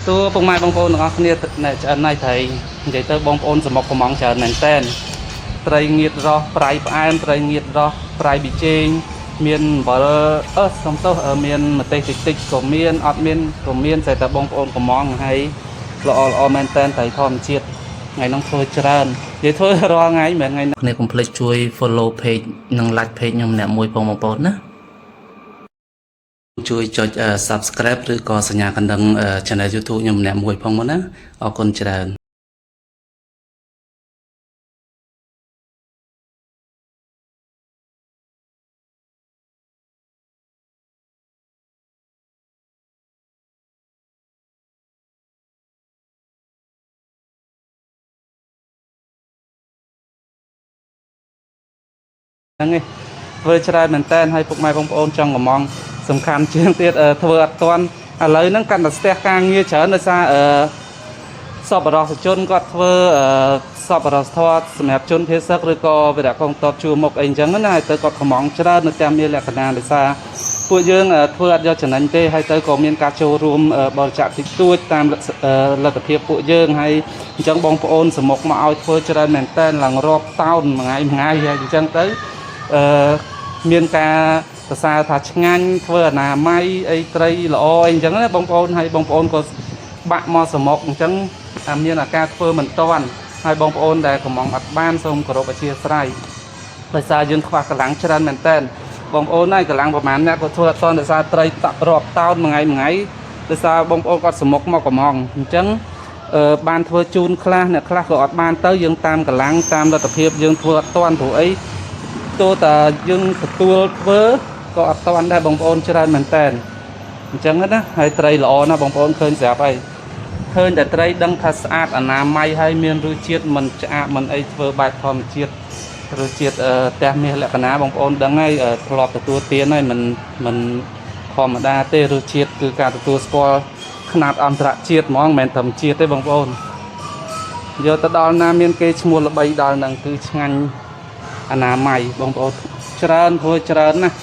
តួពុកម៉ែបងប្អូនទាំងអស់គ្នានៅឆ្អិនហើយត្រីនិយាយទៅបងប្អូនសមុកកំងច្រើនមែនតែនត្រីងៀតរស់ប្រៃផ្អែមត្រីងៀតរស់ប្រៃប៊ីចេងមានអំបិលសំទោសមានម្ទេសតិចក៏មានអត់មានក៏មានតែតែបងប្អូនកំងហើយល្អមែនតែនត្រីធម្មជាតិថ្ងៃនោះធ្វើច្រើននិយាយធ្វើរាល់ថ្ងៃមិនថ្ងៃនេះកុំភ្លេចជួយ follow page និង like page ខ្ញុំម្នាក់មួយបងប្អូនណាជួយចុច subscribe ឬក៏សញ្ញាកណ្ដឹង channel YouTube ខ្ញុំម្នាក់មួយផងមកណាអរគុណច្រើនហ្នឹងឯងធ្វើច្រើនមែនតើហើយពុកម៉ែបងប្អូនចង់កំងសំខាន់ជាងទៀតធ្វើអត់ទាន់ឥឡូវហ្នឹងកាន់តែស្ទះការងារច្រើនដោយសារសពរសជនគាត់ធ្វើសពរសធម៌សម្រាប់ជនភេសកឬក៏វិរៈកងតបជួមុខអីអញ្ចឹងណាហើយទៅគាត់កំងច្រើននៅតាមមានលក្ខណៈដោយសារពួកយើងធ្វើអត់យកចំណេញទេហើយទៅក៏មានការចូលរួមបរិច្ចាគតិចតួចតាមលទ្ធភាពពួកយើងហើយអញ្ចឹងបងប្អូនសមុខមកឲ្យធ្វើច្រើនមែនតើឡើងរាប់តោនមួយថ្ងៃហើយអញ្ចឹងទៅមានការសរសើរថាឆ្ងាញ់ធ្វើអនាម័យអីត្រីល្អអីអញ្ចឹងណាបងប្អូនហើយបងប្អូនក៏បាក់មកសមុកអញ្ចឹងថាមានអាការធ្វើមិនតាន់ហើយបងប្អូនដែលកំងអត់បានសូមគោរពអធ្យាស្រ័យដោយសារយើងខ្វះកម្លាំងច្រើនមែនតើបងប្អូនហើយកម្លាំងប្រហែលអ្នកក៏ធ្វើអត់តាន់ដោយសារត្រីរាប់តោនមួយថ្ងៃដោយសារបងប្អូនគាត់សមុកមកកំងអញ្ចឹងបានធ្វើជូនខ្លះអ្នកខ្លះក៏អត់បានទៅយើងតាមកម្លាំងតាមលទ្ធភាពយើងធ្វើអត់តាន់ព្រោះអីតើតាយើងទទួលធ្វើក៏អត់តាន់ដែរបងប្អូនច្រើនមែនតើអញ្ចឹងណាហើយត្រីល្អណាស់បងប្អូនឃើញស្រាប់ហើយឃើញតែត្រីដឹងថាស្អាតអនាម័យហើយមានរសជាតិមិនឆ្អាបមិនអីធ្វើបែបធម្មជាតិរសជាតិផ្ទះមាសលក្ខណៈបងប្អូនដឹងហើយធ្លាប់ទទួលទានហើយមិនធម្មតាទេរសជាតិគឺការទទួលស្គាល់ຂະຫນាតអន្តរជាតិហ្មងមិនមែនធម្មជាតិទេបងប្អូនយកទៅដល់ណាមានគេឈ្មោះល្បីដល់នឹងគឺឆ្ងាញ់អនាម័យបងប្អូនច្រើនធ្វើច្រើនណាស់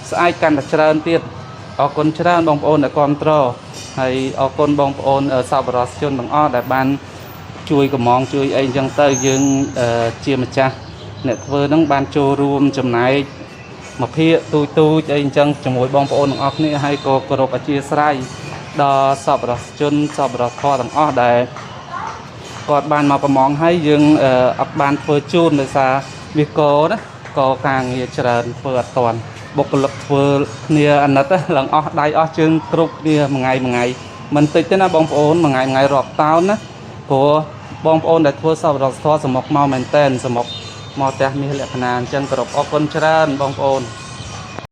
ស្អែកកាន់តែច្រើនទៀតអរគុណច្រើនបងប្អូនដែលគាំទ្រហើយអរគុណបងប្អូនសប្បុរសជនទាំងអស់ដែលបានជួយកំងជួយអីអញ្ចឹងទៅយើងជាម្ចាស់អ្នកធ្វើហ្នឹងបានចូលរួមចំណែកមួយភាគទូចអីអញ្ចឹងជាមួយបងប្អូនទាំងអស់គ្នាហើយក៏គោរពអធ្យាស្រ័យដល់សប្បុរសជនសប្បុរសធម៌ទាំងអស់ដែលគាត់បានមកកំងហើយយើងអត់បានធ្វើជូនដោយសារវាក៏ណាក៏ការងារច្រើនធ្វើអត់តាន់បុគ្គលិកធ្វើគ្នាអាណិតឡើងអស់ដៃអស់ជើងគ្រប់គ្នាមួយថ្ងៃមិនតិចទេណាបងប្អូនមួយថ្ងៃរាប់តោនណាព្រោះបងប្អូនដែលធ្វើសប្បុរសធម៌សមុកមកមែនតែនសមុកមកផ្ទះមាសលក្ខណៈអញ្ចឹងគោរពអរគុណច្រើនបងប្អូន